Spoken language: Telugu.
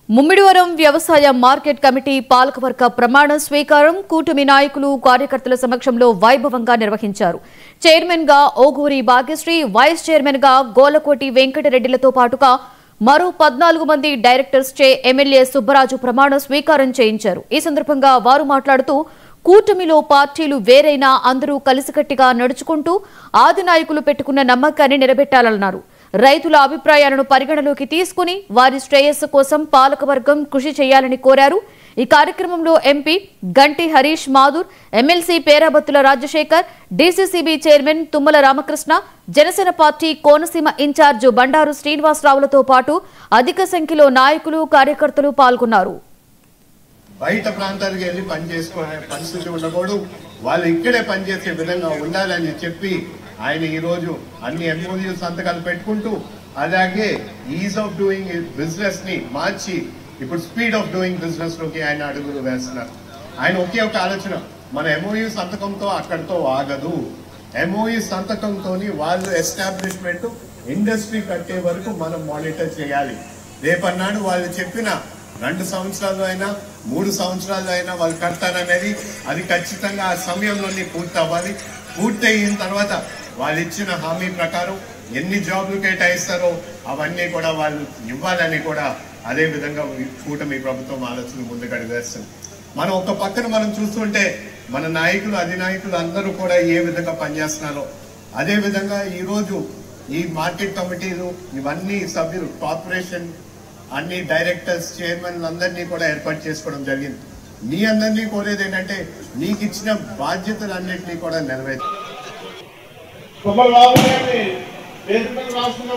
ముమ్మిడివరం వ్యవసాయ మార్కెట్ కమిటీ పాలకవర్గ ప్రమాణ స్వీకారం కూటమి నాయకులు కార్యకర్తల సమక్షంలో వైభవంగా నిర్వహించారు. చైర్మన్ గా ఓగూరి భాగ్యశ్రీ, వైస్ చైర్మన్ గా గోలకోటి వెంకటరెడ్డిలతో పాటుగా మరో 14 మంది డైరెక్టర్స్ చే ఎమ్మెల్యే సుబ్బరాజు ప్రమాణ స్వీకారం చేయించారు. ఈ సందర్భంగా వారు మాట్లాడుతూ కూటమిలో పార్టీలు వేరైనా అందరూ కలిసికట్టిగా నడుచుకుంటూ ఆది నాయకులు పెట్టుకున్న నమ్మకాన్ని నిలబెట్టాలన్నారు. రైతుల అభిప్రాయాలను పరిగణలోకి తీసుకుని వారి శ్రేయస్సు కోసం పాలకవర్గం కృషి చేయాలని కోరారు. ఈ కార్యక్రమంలో MP Ganti Harish Madhur, MLC Perabathula Rajasekhar, DCCB chairman Tummala Ramakrishna, Janasena party Konaseema incharge Bandaru శ్రీనివాసరావులతో పాటు అధిక సంఖ్యలో నాయకులు కార్యకర్తలు పాల్గొన్నారు. బయట ప్రాంతాలకు వెళ్ళి పనిచేసుకునే పరిస్థితి ఉండకూడదు, వాళ్ళు ఇక్కడే పనిచేసే విధంగా ఉండాలని చెప్పి ఆయన ఈరోజు అన్ని ఎంఓయూ సంతకాలు పెట్టుకుంటూ అలాగే ఈజ్ ఆఫ్ డూయింగ్ బిజినెస్ ని మార్చి ఇప్పుడు స్పీడ్ ఆఫ్ డూయింగ్ బిజినెస్ లోకి ఆయన అడుగులు వేస్తున్నారు. ఆయన ఒకే ఒక ఆలోచన, మన ఎంఓయూ సంతకంతో అక్కడితో ఆగదు, ఎంఓయూ సంతకంతో వాళ్ళు ఎస్టాబ్లిష్మెంట్ ఇండస్ట్రీ కట్టే వరకు మనం మానిటర్ చేయాలి. రేపన్నాడు వాళ్ళు చెప్పిన 2 సంవత్సరాలు అయినా 3 సంవత్సరాలు అయినా వాళ్ళు కడతారనేది అది ఖచ్చితంగా ఆ సమయంలోనే పూర్తి అవ్వాలి. పూర్తి అయిన తర్వాత వాళ్ళు ఇచ్చిన హామీ ప్రకారం ఎన్ని జాబ్లు కేటాయిస్తారో అవన్నీ కూడా వాళ్ళు ఇవ్వాలని కూడా అదే విధంగా కూటమి ప్రభుత్వం ఆలోచన ముందుకు అడుగువేస్తుంది. మనం ఒక పక్కన మనం చూస్తుంటే మన నాయకులు అధినాయకులు అందరూ కూడా ఏ విధంగా పనిచేస్తున్నారో అదే విధంగా ఈరోజు ఈ మార్కెట్ కమిటీలు ఇవన్నీ సభ్యులు కార్పొరేషన్ అన్ని డైరెక్టర్స్ చైర్మన్ అందరినీ కూడా ఏర్పాటు చేసుకోవడం జరిగింది. మీ అందరినీ కోరేది ఏంటంటే మీకు ఇచ్చిన బాధ్యతలన్నింటినీ కూడా నెరవేర్చాలి. రాష్ట్రంలో